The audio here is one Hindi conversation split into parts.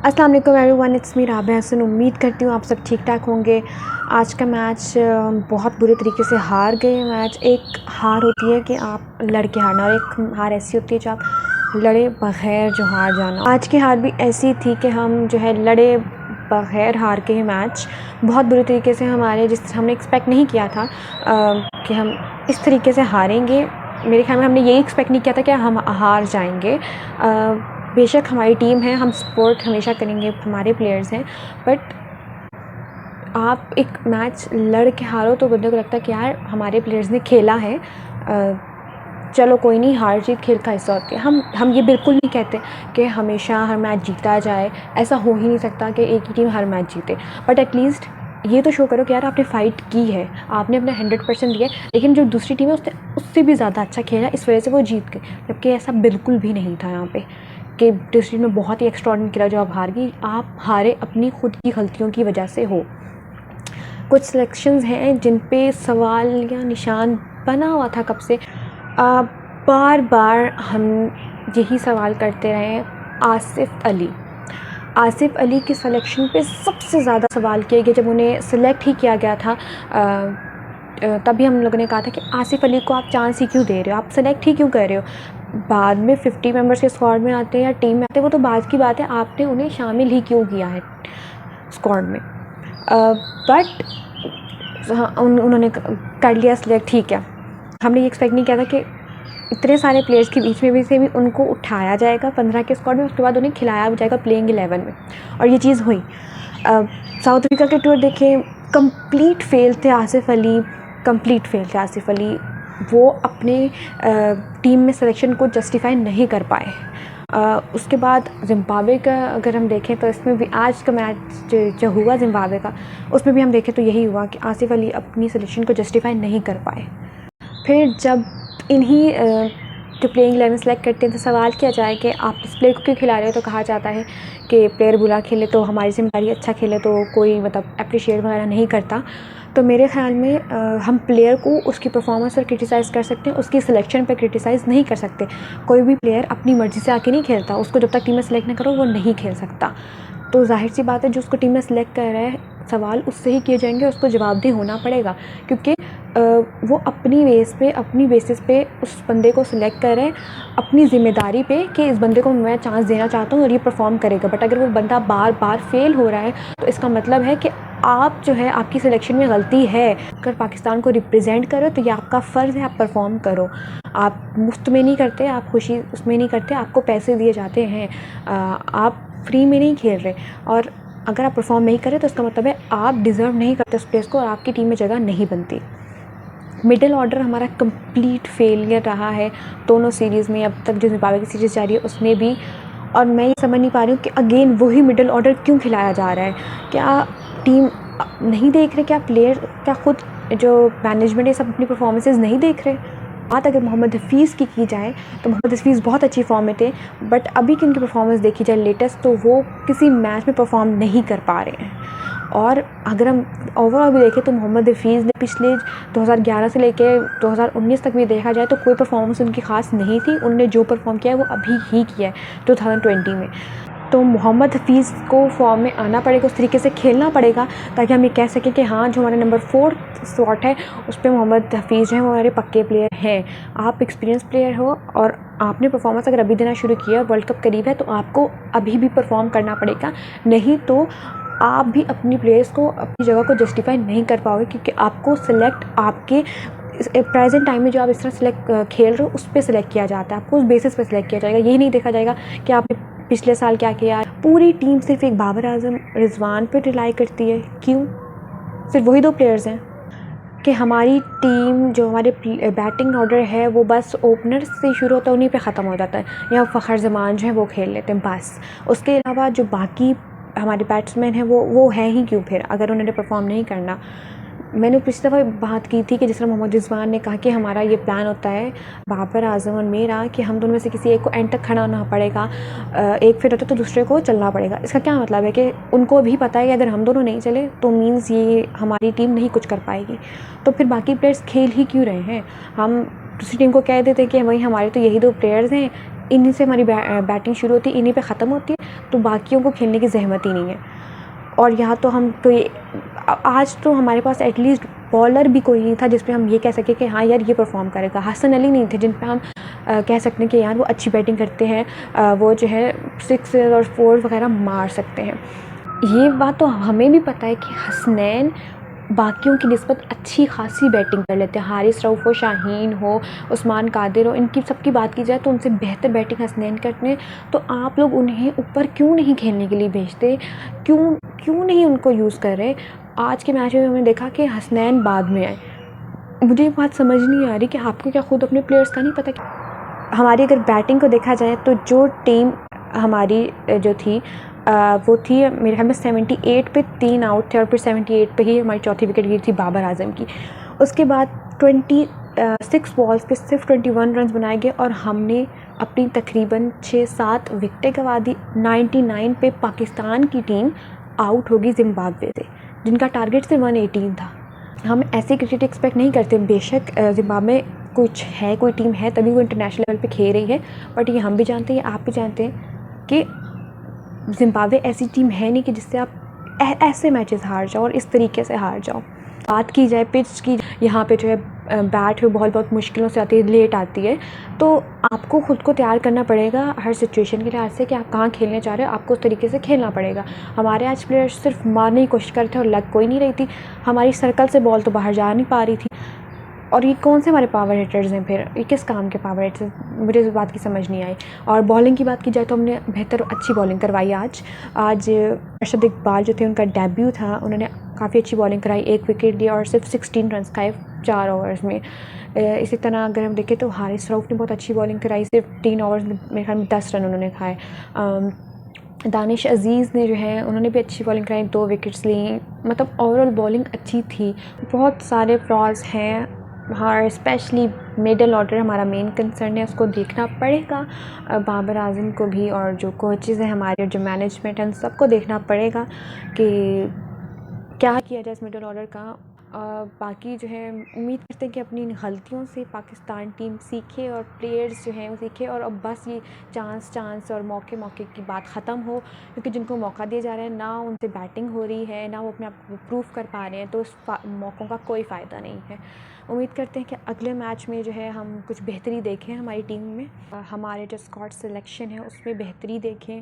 अस्सलाम वालेकुम everyone, it's me Rabia Hasan. उम्मीद करती हूँ आप सब ठीक ठाक होंगे। आज का मैच बहुत बुरे तरीके से हार गए। मैच एक हार होती है कि आप लड़ के हारना, और एक हार ऐसी होती है जो आप लड़े बग़ैर जो हार जाना। आज की हार भी ऐसी थी कि हम जो है लड़े बग़ैर हार के मैच बहुत बुरे तरीके से हमारे, जिस हमने एक्सपेक्ट नहीं किया था कि हम इस तरीके से हारेंगे। मेरे ख्याल में हमने यही एक्सपेक्ट नहीं किया था कि हम हार जाएंगे। बेशक हमारी टीम है, हम सपोर्ट हमेशा करेंगे, हमारे प्लेयर्स हैं, बट आप एक मैच लड़ के हारो तो बंदे को लगता है कि यार हमारे प्लेयर्स ने खेला है, चलो कोई नहीं, हार जीत खेल का हिस्सा होती है। हम ये बिल्कुल नहीं कहते कि हमेशा हर मैच जीता जाए, ऐसा हो ही नहीं सकता कि एक ही टीम हर मैच जीते, बट एटलीस्ट ये तो शो करो कि यार आपने फ़ाइट की है, आपने अपना 100% दिया है। लेकिन जो दूसरी टीम है उसने उससे भी ज़्यादा अच्छा खेला, इस वजह से वो जीत गए, जबकि ऐसा बिल्कुल भी नहीं था यहाँ पे कि दूसरी टीम ने बहुत ही एक्स्ट्राऑर्डिनरी खेला जो आप हार गई। आप हारे अपनी खुद की गलतियों की वजह से हो। कुछ सिलेक्शंस हैं जिन पे सवाल या निशान बना हुआ था कब से। बार बार हम यही सवाल करते रहे। आसिफ अली की सिलेक्शन पे सबसे ज़्यादा सवाल किए गए। जब उन्हें सिलेक्ट ही किया गया था तभी हम लोगों ने कहा था कि आसिफ अली को आप चांस ही क्यों दे रहे हो, आप सेलेक्ट ही क्यों कर रहे हो। बाद में 50 मेंबर्स के स्क्वाड में आते हैं या टीम में आते हैं वो तो बात की बात है, आपने उन्हें शामिल ही क्यों किया है स्क्वाड में। बट हाँ, उन्होंने कर लिया सिलेक्ट, ठीक है। हमने ये एक्सपेक्ट नहीं किया था कि इतने सारे प्लेयर्स के बीच में भी से भी उनको उठाया जाएगा 15 के स्क्वाड में, उसके बाद उन्हें खिलाया भी जाएगा प्लेइंग 11 में, और ये चीज़ हुई। साउथ अफ्रीका के टूर देखें, कंप्लीट फेल थे आसिफ अली। वो अपने टीम में सिलेक्शन को जस्टिफाई नहीं कर पाए। उसके बाद ज़िम्बाब्वे का अगर हम देखें तो इसमें भी आज का मैच जो हुआ ज़िम्बाब्वे का, उसमें भी हम देखें तो यही हुआ कि आसिफ अली अपनी सिलेक्शन को जस्टिफाई नहीं कर पाए। फिर जब इन्हीं जो प्लेइंग 11 सेलेक्ट करते हैं तो सवाल किया जाए कि आप इस प्लेयर को क्यों खिला रहे हो, तो कहा जाता है कि प्लेयर बुरा खेले तो हमारी जिम्मेदारी, अच्छा खेले तो कोई मतलब अप्रिशिएट वगैरह नहीं करता। तो मेरे ख़्याल में हम प्लेयर को उसकी परफॉर्मेंस पर क्रिटिसाइज़ कर सकते हैं, उसकी सिलेक्शन पर क्रिटिसाइज़ नहीं कर सकते। कोई भी प्लेयर अपनी मर्ज़ी से आके नहीं खेलता, उसको जब तक टीम में सेलेक्ट ना करो वो नहीं खेल सकता। तो जाहिर सी बात है जो उसको टीम में सेलेक्ट कर रहा है, सवाल उससे ही किए जाएंगे, उसको जवाबदेह होना पड़ेगा, क्योंकि वो अपनी बेसिस पे उस बंदे को सिलेक्ट कर रहे हैं, अपनी ज़िम्मेदारी पे कि इस बंदे को मैं चांस देना चाहता हूँ और ये परफॉर्म करेगा। बट अगर वो बंदा बार बार फेल हो रहा है तो इसका मतलब है कि आप जो है, आपकी सिलेक्शन में गलती है। अगर पाकिस्तान को रिप्रेजेंट करो तो ये आपका फ़र्ज़ है, आप परफॉर्म करो। आप मुफ्त में नहीं करते, आप खुशी उसमें नहीं करते, आपको पैसे दिए जाते हैं, आप फ्री में नहीं खेल रहे। और अगर आप परफॉर्म नहीं करें तो इसका मतलब है आप डिज़र्व नहीं करते उस प्लेस को और आपकी टीम में जगह नहीं बनती। मिडिल ऑर्डर हमारा कंप्लीट फेलियर रहा है दोनों सीरीज़ में। अब तक जो ज़िम्बाब्वे की सीरीज़ जा रही है उसमें भी, और मैं ये समझ नहीं पा रही हूँ कि अगेन वही मिडिल ऑर्डर क्यों खिलाया जा रहा है। क्या टीम नहीं देख रहे, क्या प्लेयर, क्या खुद जो मैनेजमेंट है सब अपनी परफॉर्मेंसेज नहीं देख रहे। बात अगर मोहम्मद हफीज़ की जाए तो मोहम्मद हफीज़ बहुत अच्छी फॉर्म में थे, बट अभी की उनकी परफॉर्मेंस देखी जाए लेटेस्ट, तो वो किसी मैच में परफॉर्म नहीं कर पा रहे हैं। और अगर हम ओवरऑल भी देखें तो मोहम्मद हफीज़ ने पिछले 2011 से लेकर 2019 तक भी देखा जाए तो कोई परफॉर्मेंस उनकी ख़ास नहीं थी। उनने जो परफॉर्म किया है वो अभी ही किया है 2020 में। तो मोहम्मद हफीज़ को फॉर्म में आना पड़ेगा, उस तरीके से खेलना पड़ेगा ताकि हम ये कह सकें कि हाँ, जो हमारा नंबर 4 स्लॉट है उस पर मोहम्मद हफीज़ जो है वो हमारे पक्के प्लेयर हैं। आप एक्सपीरियंस प्लेयर हो और आपने परफॉर्मेंस अगर अभी देना शुरू किया, वर्ल्ड कप करीब है, तो आपको अभी भी परफॉर्म करना पड़ेगा, नहीं तो आप भी अपनी प्लेयर्स को अपनी जगह को जस्टिफाई नहीं कर पाओगे, क्योंकि आपको सिलेक्ट आपके प्रेजेंट टाइम में जो आप इस तरह खेल रहे हो उस पर सिलेक्ट किया जाता है, आपको उस बेसिस पर सिलेक्ट किया जाएगा। यही नहीं देखा जाएगा कि आपने पिछले साल क्या किया। पूरी टीम सिर्फ एक बाबर आजम, रिजवान पे रिलाई करती है। क्यों? सिर्फ वही 2 प्लेयर्स हैं कि हमारी टीम, जो हमारे बैटिंग ऑर्डर है वो बस ओपनर से शुरू होता है, उन्हीं पे ख़त्म हो जाता है, या फ़खर जमान जो है वो खेल लेते हैं बस। उसके अलावा जो बाकी हमारे बैट्समैन हैं वो है ही क्यों फिर, अगर उन्होंने परफॉर्म नहीं करना। मैंने पिछली दफ़ा बात की थी कि जिस तरह मोहम्मद रिजवान ने कहा कि हमारा ये प्लान होता है, बाबर आजम और मेरा, कि हम दोनों में से किसी एक को एंड तक खड़ा होना पड़ेगा, एक फिर होता तो दूसरे को चलना पड़ेगा। इसका क्या मतलब है कि उनको भी पता है कि अगर हम दोनों नहीं चले तो मीन्स ये हमारी टीम नहीं कुछ कर पाएगी, तो फिर बाकी प्लेयर्स खेल ही क्यों रहे हैं। हम दूसरी टीम को कह देते कि वही हमारे तो यही 2 प्लेयर्स हैं, इन्हीं से हमारी बैटिंग शुरू होती है, इन्हीं पे ख़त्म होती है, तो बाकियों को खेलने की ज़हमत ही नहीं है। और यहाँ तो हम कोई आज तो हमारे पास एटलीस्ट बॉलर भी कोई नहीं था जिस पे हम ये कह सकें कि हाँ यार ये परफॉर्म करेगा। हसन अली नहीं थे जिन पे हम कह सकते हैं कि यार वो अच्छी बैटिंग करते हैं, वो जो है 6 और 4 वगैरह मार सकते हैं। ये बात तो हमें भी पता है कि हसनैन बाकियों की निस्बत अच्छी खासी बैटिंग कर लेते हैं। हारिस रऊफ़ हो, शाहीन हो, उस्मान कादिर हो, इनकी सबकी बात की जाए तो उनसे बेहतर बैटिंग हसनैन करते हैं। तो आप लोग उन्हें ऊपर क्यों नहीं खेलने के लिए भेजते, क्यों नहीं उनको यूज़ कर रहे। आज के मैच में हमने देखा कि हसनैन बाद में आए। मुझे ये बात समझ नहीं आ रही कि आपको क्या खुद अपने प्लेयर्स का नहीं पता कि हमारी अगर बैटिंग को देखा जाए तो जो टीम हमारी जो थी वो थी मेरे ख्याल में 78 पे 3 आउट थे और फिर 78 पे ही हमारी चौथी विकेट गिरी थी बाबर आजम की। उसके बाद 26 बॉल्स पे सिर्फ 21 रन बनाए गए और हमने अपनी तकरीबन 6-7 विकेटें गंवा दी। 99 पे पाकिस्तान की टीम आउट होगी जिम्बाब्वे से, जिनका टारगेट सिर्फ 118 था। हम ऐसी क्रिकेट एक्सपेक्ट नहीं करते। बेशक जिम्बाब्वे कुछ है, कोई टीम है तभी वो इंटरनेशनल लेवल पे खेल रही है, बट ये हम भी जानते हैं, आप भी जानते हैं कि जिम्बाब्वे ऐसी टीम है नहीं कि जिससे आप ऐसे मैचेस हार जाओ और इस तरीके से हार जाओ। बात की जाए पिच की, यहाँ पे जो है बैट पे बॉल बहुत मुश्किलों से आती है, लेट आती है, तो आपको ख़ुद को तैयार करना पड़ेगा हर सिचुएशन के लिहाज से कि आप कहाँ खेलने जा रहे हो, आपको उस तरीके से खेलना पड़ेगा। हमारे आज प्लेयर्स सिर्फ मारने की कोशिश कर रहे थे और लग कोई नहीं रही थी। हमारी सर्कल से बॉल तो बाहर जा नहीं पा रही थी। और ये कौन से हमारे पावर हिटर्स हैं फिर, ये किस काम के पावर हिटर्स हैं, मुझे इस बात की समझ नहीं आई। और बॉलिंग की बात की जाए तो हमने बेहतर अच्छी बॉलिंग करवाई आज अरशद इकबाल जो थे उनका डेब्यू था, उन्होंने काफ़ी अच्छी बॉलिंग कराई, 1 विकेट दिया और सिर्फ 16 रन खाए 4 ओवर्स में। इसी तरह अगर हम देखें तो हारिस रऊफ़ ने बहुत अच्छी बॉलिंग कराई, सिर्फ 3 ओवर्स में मेरे ख्याल में 10 रन उन्होंने खाए। दानिश अज़ीज़ ने जो है उन्होंने भी अच्छी बॉलिंग कराई, 2 विकेट्स ली। मतलब ओवरऑल बॉलिंग अच्छी थी। बहुत सारे फ्लॉज हैं हाँ, स्पेशली मिडल ऑर्डर हमारा मेन कंसर्न है, उसको देखना पड़ेगा। बाबर आजम को भी और जो कोचेज़ हैं हमारे और जो मैनेजमेंट है उन सबको देखना पड़ेगा कि क्या किया जाए इस मिडल ऑर्डर का। बाकी जो है उम्मीद करते हैं कि अपनी इन गलतियों से पाकिस्तान टीम सीखे और प्लेयर्स जो हैं वो सीखे और अब बस ये चांस और मौके की बात ख़त्म हो, क्योंकि जिनको मौका दिया जा रहा है ना उनसे बैटिंग हो रही है ना वो अपने आप को प्रूव कर पा रहे हैं, तो उस मौक़ों का कोई फ़ायदा नहीं है। उम्मीद करते हैं कि अगले मैच में जो है हम कुछ बेहतरी देखें हमारी टीम में, हमारे जो स्क्वाड सिलेक्शन है उसमें बेहतरी देखें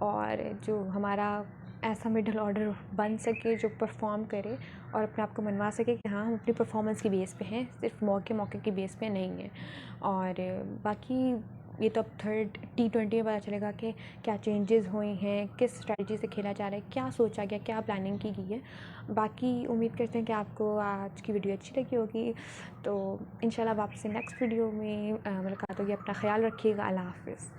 और जो हमारा ऐसा मिडल ऑर्डर बन सके जो परफॉर्म करे और अपने आप को मनवा सके कि हाँ हम अपनी परफॉर्मेंस की बेस पे हैं, सिर्फ मौके की बेस पे नहीं है। और बाकी ये तो अब थर्ड T20 में पता चलेगा कि क्या चेंजेस हुए हैं, किस स्ट्रेटजी से खेला जा रहा है, क्या सोचा गया, क्या प्लानिंग की गई है। बाकी उम्मीद करते हैं कि आपको आज की वीडियो अच्छी लगी होगी, तो इंशाल्लाह आपसे नेक्स्ट वीडियो में मुलाकात होगी। अपना ख्याल रखिएगा। अल्लाह हाफ़िज़।